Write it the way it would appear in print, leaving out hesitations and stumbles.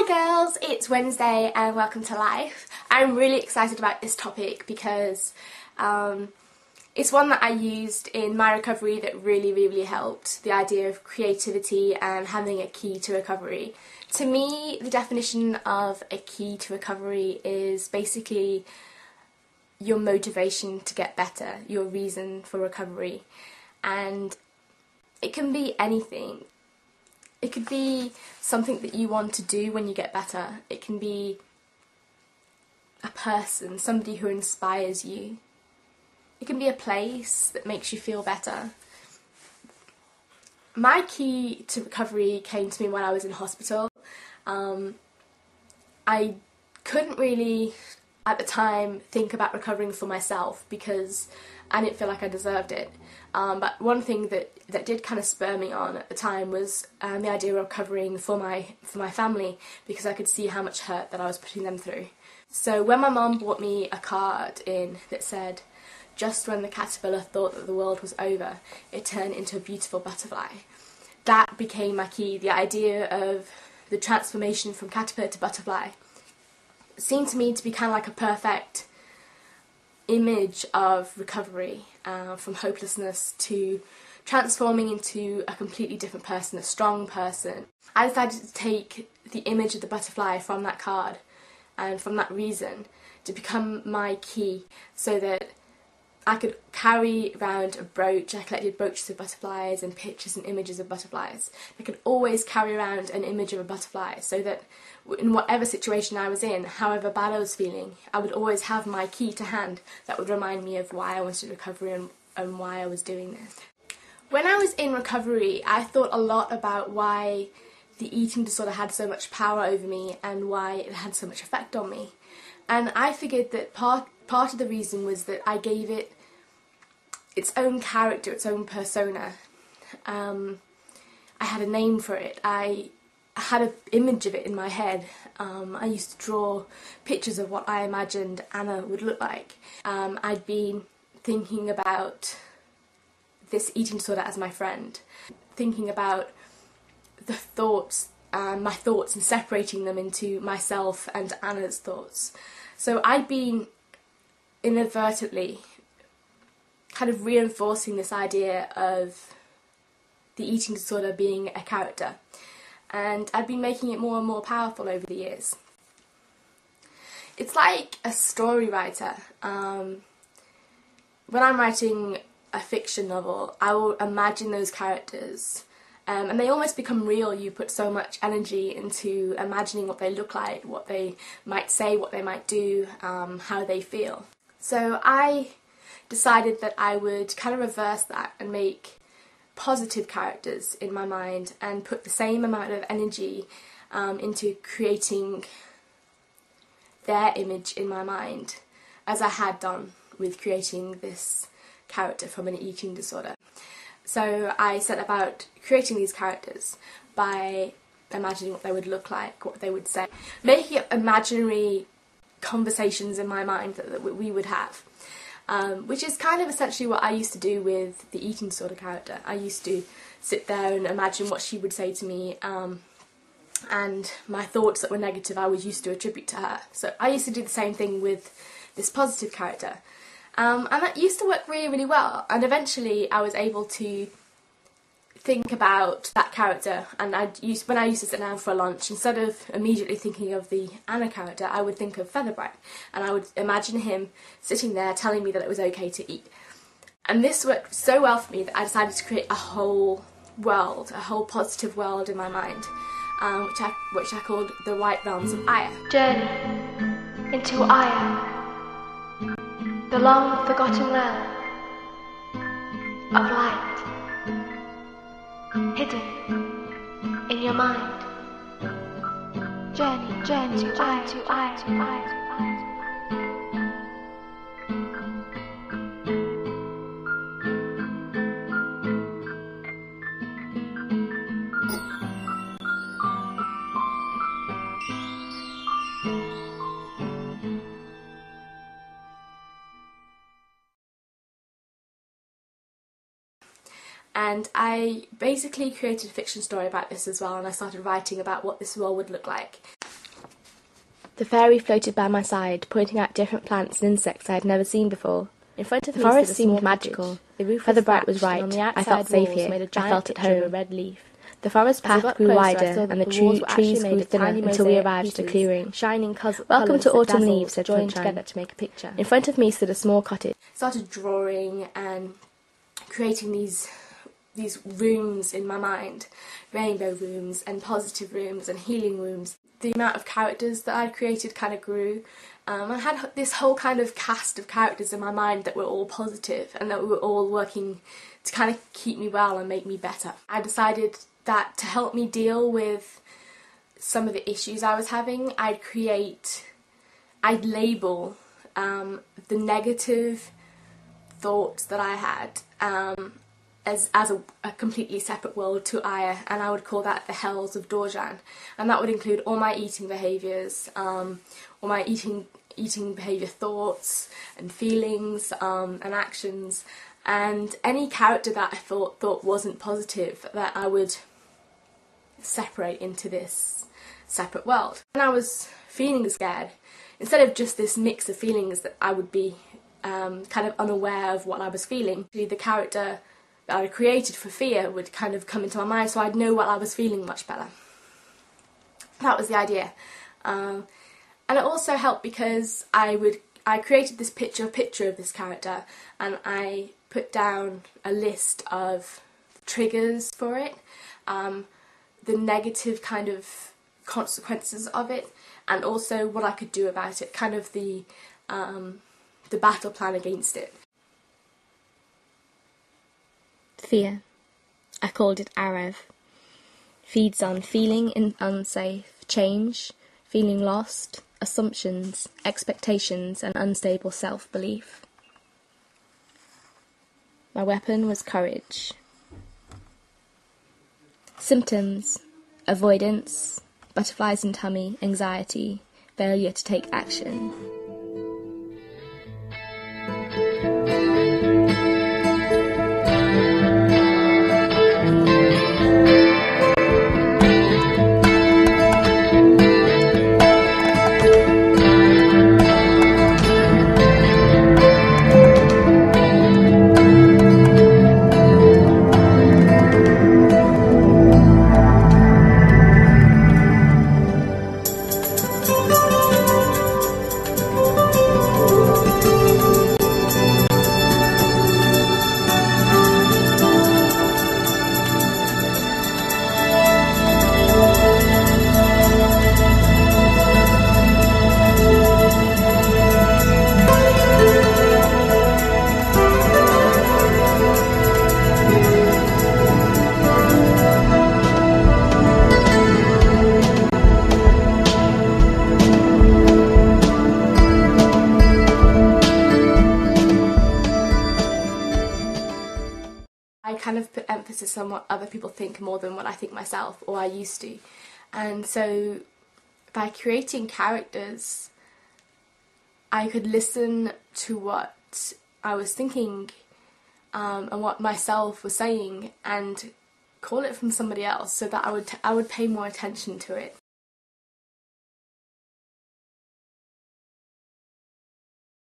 Hi girls, it's Wednesday and welcome to Life. I'm really excited about this topic because it's one that I used in my recovery that really helped. The idea of creativity and having a key to recovery. To me, the definition of a key to recovery is basically your motivation to get better, your reason for recovery. And it can be anything. It could be something that you want to do when you get better. It can be a person, somebody who inspires you. It can be a place that makes you feel better. My key to recovery came to me when I was in hospital. I couldn't really, at the time, think about recovering for myself because I didn't feel like I deserved it. But one thing that did kind of spur me on at the time was the idea of recovering for my family, because I could see how much hurt that I was putting them through. So when my mum brought me a card in that said, "Just when the caterpillar thought that the world was over, it turned into a beautiful butterfly," that became my key. The idea of the transformation from caterpillar to butterfly seemed to me to be kind of like a perfect image of recovery, from hopelessness to transforming into a completely different person, a strong person. I decided to take the image of the butterfly from that card and from that reason to become my key, so that I could carry around a brooch. I collected brooches of butterflies and pictures and images of butterflies. I could always carry around an image of a butterfly, so that in whatever situation I was in, however bad I was feeling, I would always have my key to hand that would remind me of why I wanted recovery and why I was doing this. When I was in recovery, I thought a lot about why the eating disorder had so much power over me and why it had so much effect on me. And I figured that part of the reason was that I gave it its own character, its own persona. I had a name for it. I had an image of it in my head. I used to draw pictures of what I imagined Anna would look like. I'd been thinking about this eating disorder as my friend, thinking about the thoughts, my thoughts, and separating them into myself and Anna's thoughts. So I'd been inadvertently kind of reinforcing this idea of the eating disorder being a character, and I've been making it more and more powerful over the years. It's like a story writer. When I'm writing a fiction novel, I will imagine those characters, and they almost become real. You put so much energy into imagining what they look like, what they might say, what they might do, how they feel. So I decided that I would kind of reverse that and make positive characters in my mind and put the same amount of energy into creating their image in my mind as I had done with creating this character from an eating disorder. So I set about creating these characters by imagining what they would look like, what they would say, making up imaginary conversations in my mind that we would have. Which is kind of essentially what I used to do with the eating disorder character. I used to sit there and imagine what she would say to me, and my thoughts that were negative I was used to attribute to her. So I used to do the same thing with this positive character. And that used to work really well, and eventually I was able to think about that character, and when I used to sit down for lunch, instead of immediately thinking of the Anna character, I would think of Featherbright, and I would imagine him sitting there telling me that it was okay to eat. And this worked so well for me that I decided to create a whole world, a whole positive world in my mind, which I called the White Realms of Eir. Journey into Eir, the long forgotten realm of light, hidden in your mind. Journey to Eir. And I basically created a fiction story about this as well, and I started writing about what this world would look like. The fairy floated by my side, pointing out different plants and insects I had never seen before. In front of The me forest stood a small seemed magical. The roof Featherbright was thatched, right. and on the I outside felt safe walls here. made a I giant felt at picture of home. a red leaf. The forest As I path got grew closer, I wider, saw that and the the walls were trees actually grew made of thinner tiny until we mosaic arrived at the pieces, clearing. shining Welcome colours to that Autumn dazzled, Leaves, said joined Sunshine. together to make a picture. In front of me stood a small cottage. Started drawing and creating these rooms in my mind, rainbow rooms and positive rooms and healing rooms. The amount of characters that I created kind of grew. I had this whole kind of cast of characters in my mind that were all positive and that were all working to kind of keep me well and make me better. I decided that to help me deal with some of the issues I was having, I'd label the negative thoughts that I had as a completely separate world to Eir, and I would call that the Hells of Dorjan, and that would include all my eating behaviours, all my eating behaviour thoughts and feelings and actions, and any character that I thought wasn't positive that I would separate into this separate world. When I was feeling scared, instead of just this mix of feelings that I would be kind of unaware of what I was feeling, the character that I created for fear would kind of come into my mind, so I'd know what I was feeling much better. That was the idea. And it also helped because I created this picture of this character, and I put down a list of triggers for it, the negative kind of consequences of it, and also what I could do about it, kind of the battle plan against it. Fear. I called it Arev. Feeds on feeling unsafe, change, feeling lost, assumptions, expectations, and unstable self-belief. My weapon was courage. Symptoms: avoidance, butterflies in tummy, anxiety, failure to take action. I kind of put emphasis on what other people think more than what I think myself, or I used to. And so by creating characters, I could listen to what I was thinking and what myself was saying and call it from somebody else, so that I would pay more attention to it.